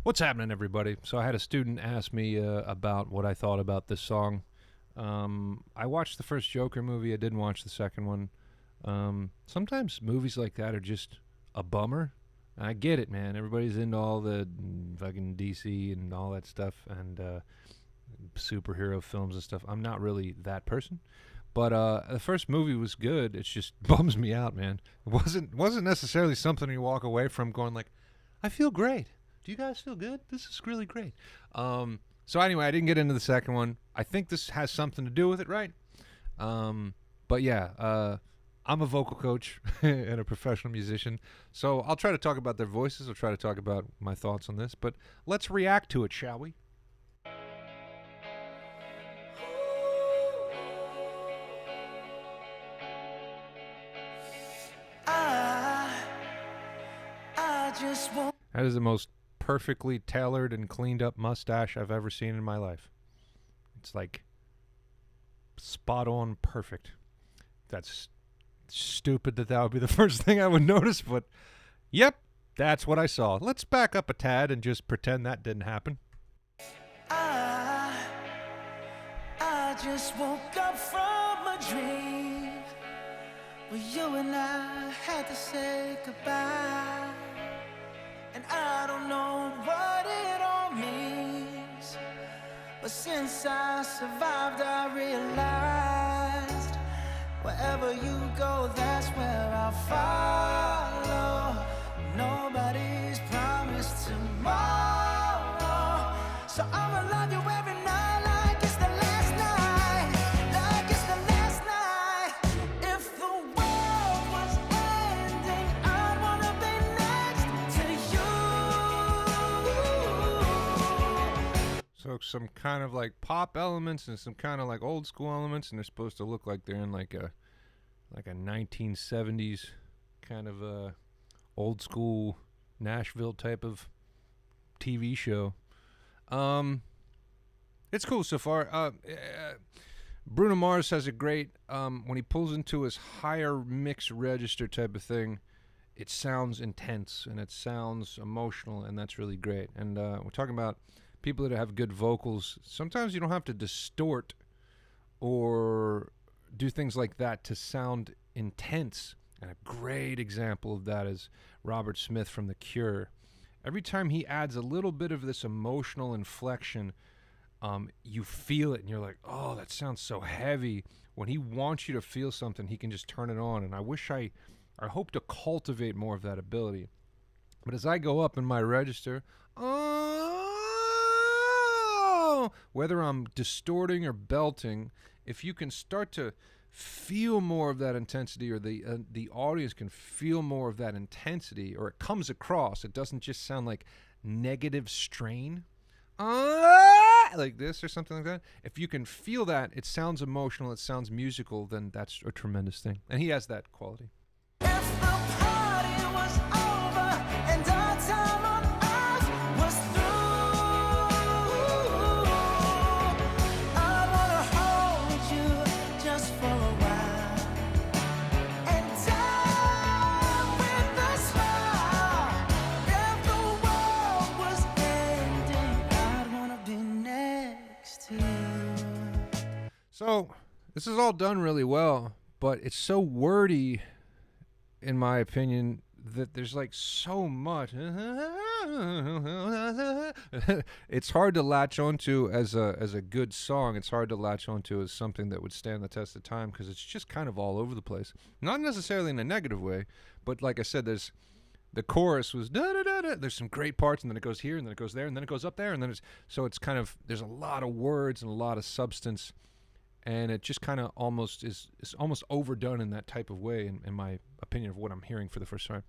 What's happening, everybody? So I had a student ask me about what I thought about this song. I watched the first Joker movie. I didn't watch the second one. Sometimes movies like that are just a bummer. I get it, man. Everybody's into all the fucking DC and all that stuff and superhero films and stuff. I'm not really that person. But the first movie was good. It just bums me out, man. It wasn't necessarily something you walk away from going like, I feel great. Do you guys feel good? This is really great. So anyway, I didn't get into the second one. I think this has something to do with it, right? But yeah, I'm a vocal coach and a professional musician. So I'll try to talk about their voices. I'll try to talk about my thoughts on this. But let's react to it, shall we? That is the most perfectly tailored and cleaned up mustache I've ever seen in my life. It's like spot on perfect. That's stupid that would be the first thing I would notice, but yep, that's what I saw. Let's back up a tad and just pretend that didn't happen. I just woke up from a dream where you and I had to say goodbye. And I don't know what it all means, but since I survived, I realized wherever you go, that's where I'll follow. Nobody's promised tomorrow, so I'ma love you every night like it's the last night, like it's the last night. If the world was ending, I'd wanna be next to you. So some kind of like pop elements and some kind of like old school elements, and they're supposed to look like they're in like a 1970s kind of old school Nashville type of TV show. It's cool so far. Bruno Mars has a great when he pulls into his higher mix register type of thing, it sounds intense and it sounds emotional, and that's really great. And we're talking about people that have good vocals. Sometimes you don't have to distort or do things like that to sound intense. And a great example of that is Robert Smith from The Cure. Every time he adds a little bit of this emotional inflection, you feel it and you're like, oh, that sounds so heavy. When he wants you to feel something, he can just turn it on. And I hope to cultivate more of that ability. But as I go up in my register, whether I'm distorting or belting, if you can start to feel more of that intensity, or the audience can feel more of that intensity, or it comes across, it doesn't just sound like negative strain, like this or something like that. If you can feel that, it sounds emotional, it sounds musical, then that's a tremendous thing. And he has that quality. If the party was over and our time on earth was through, I wanna hold you just for a while and die with a smile. If the world was ending, I'd wanna be next to you. So this is all done really well, but it's so wordy, in my opinion, that there's like so much. It's hard to latch onto as a good song. It's hard to latch onto as something that would stand the test of time, because it's just kind of all over the place. Not necessarily in a negative way, but like I said, there's the chorus was da da da da. There's some great parts, and then it goes here, and then it goes there, and then it goes up there, and then it's kind of, there's a lot of words and a lot of substance. And it just kind of almost is almost overdone in that type of way, in my opinion, of what I'm hearing for the first time.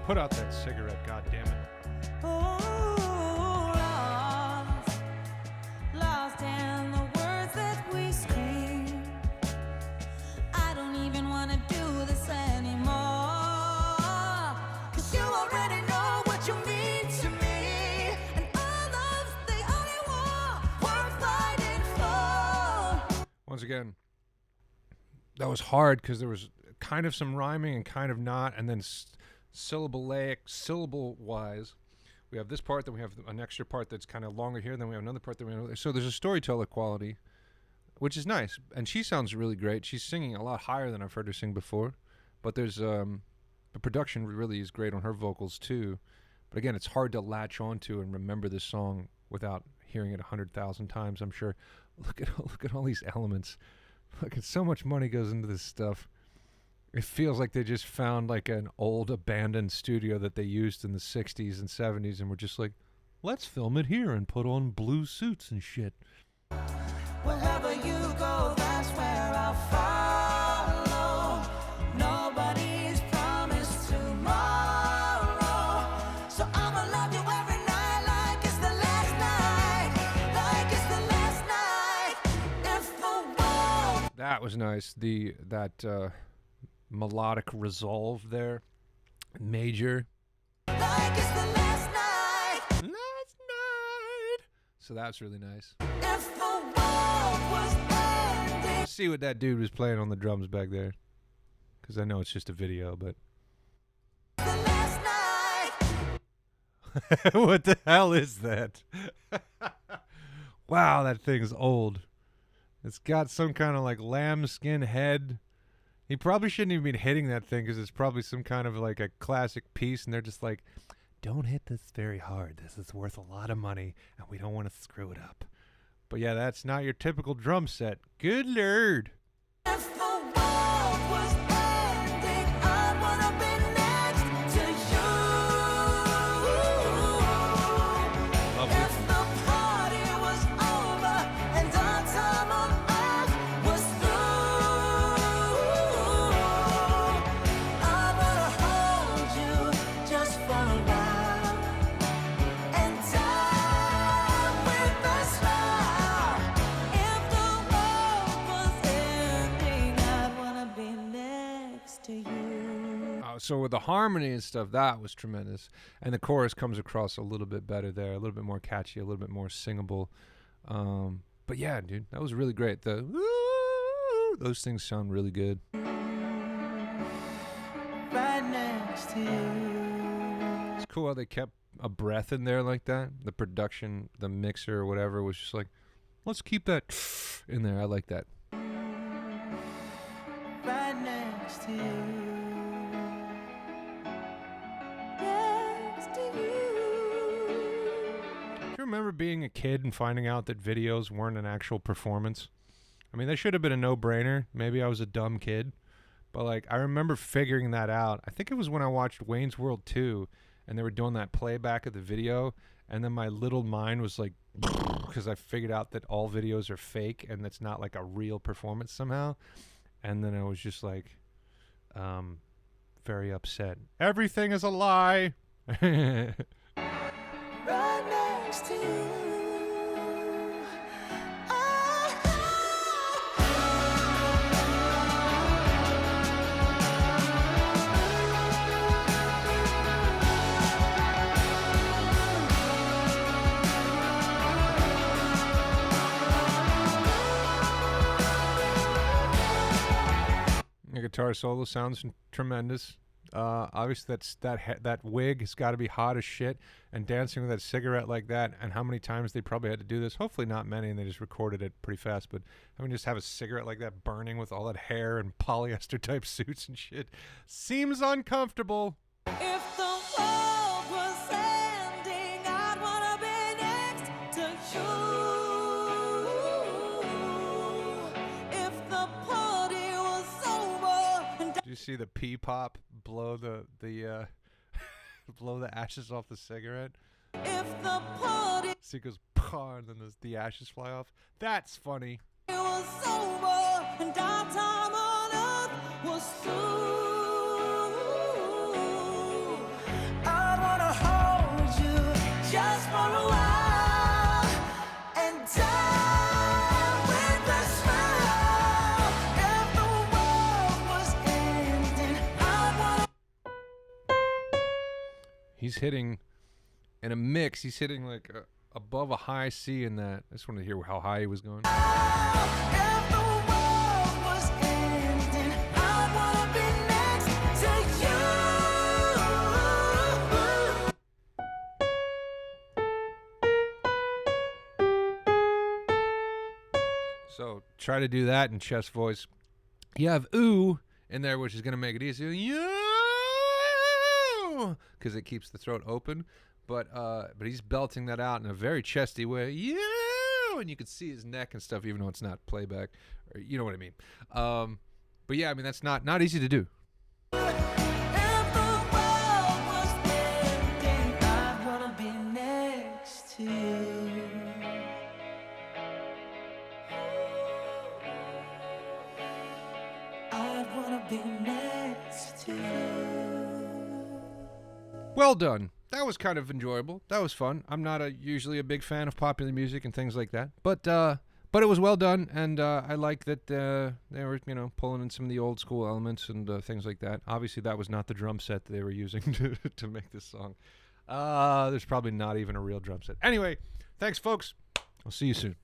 Put out that cigarette, goddammit. Lost in the words that we scream. I don't even want to do this anymore, 'cause you already know what you mean to me, and all love's the only war worth fighting for. Once again, that was hard because there was kind of some rhyming and kind of not, and then syllable-wise. We have this part, then we have an extra part that's kind of longer here, then we have another part that we have. So there's a storyteller quality, which is nice. And she sounds really great. She's singing a lot higher than I've heard her sing before. But there's the production really is great on her vocals too. But again, it's hard to latch onto and remember this song without hearing it 100,000 times, I'm sure. Look at all these elements. Look at so much money goes into this stuff. It feels like they just found like an old abandoned studio that they used in the 60s and 70s and were just like, let's film it here and put on blue suits and shit. Wherever you go, that's where I'll follow. Nobody's promised tomorrow. So I'ma love you every night like it's the last night. Like it's the last night. If the world... That was nice. That melodic resolve there. Major. Like it's the last night. Last night. So that's really nice. If the world was ending. Let's see what that dude was playing on the drums back there. Because I know it's just a video, but... The last night. What the hell is that? Wow, that thing's old. It's got some kind of like lambskin head. He probably shouldn't even be hitting that thing because it's probably some kind of like a classic piece, and they're just like, don't hit this very hard. This is worth a lot of money, and we don't want to screw it up. But yeah, that's not your typical drum set. Good lord. If the world was ending, I wanna be next to you. Lovely. If the party was over and our time on earth was through, I wanna hold you just for a while and die with a smile. If the world was ending, I'd wanna be next to you. So with the harmony and stuff, that was tremendous. And the chorus comes across a little bit better there, a little bit more catchy, a little bit more singable. But yeah, dude, that was really great. The woo, those things sound really good. Right next to you. It's cool how they kept a breath in there like that. The production, the mixer or whatever was just like, let's keep that in there. I like that. Right next to you. Next to you. Do you remember being a kid and finding out that videos weren't an actual performance? I mean, that should have been a no-brainer. Maybe I was a dumb kid. But, like, I remember figuring that out. I think it was when I watched Wayne's World 2, and they were doing that playback of the video, and then my little mind was like, because I figured out that all videos are fake, and that's not, like, a real performance somehow. And then I was just, like, very upset. Everything is a lie! Right next to you. The guitar solo sounds tremendous. Obviously, that wig has got to be hot as shit. And dancing with that cigarette like that, and how many times they probably had to do this. Hopefully not many, and they just recorded it pretty fast. But having to just have a cigarette like that burning with all that hair and polyester type suits and shit seems uncomfortable. If the world was ending, I'd wanna be next to you. If the party was over and Did you see the pea pop blow the blow the ashes off the cigarette? if the party So it goes, "Pah," and then the ashes fly off. That's funny. was over and our time on earth was through, I wanna hold you just for a while and die with a smile. If the world was ending, I wanna He's hitting, in a mix, he's hitting like above a high C in that. I just wanted to hear how high he was going. If the world was ending, I wanna be next to you. So try to do that in chest voice. You have ooh in there, which is going to make it easier. You, because it keeps the throat open. But he's belting that out in a very chesty way. You, and you can see his neck and stuff, even though it's not playback. Or, you know what I mean. But yeah, I mean that's not easy to do. If the world was ending, I'd wanna be next to you. I'd wanna be next to you. Well done. That was kind of enjoyable. That was fun. I'm not usually a big fan of popular music and things like that, but it was well done, and I like that they were pulling in some of the old school elements and things like that. Obviously, that was not the drum set that they were using to make this song. There's probably not even a real drum set. Anyway, thanks, folks. I'll see you soon.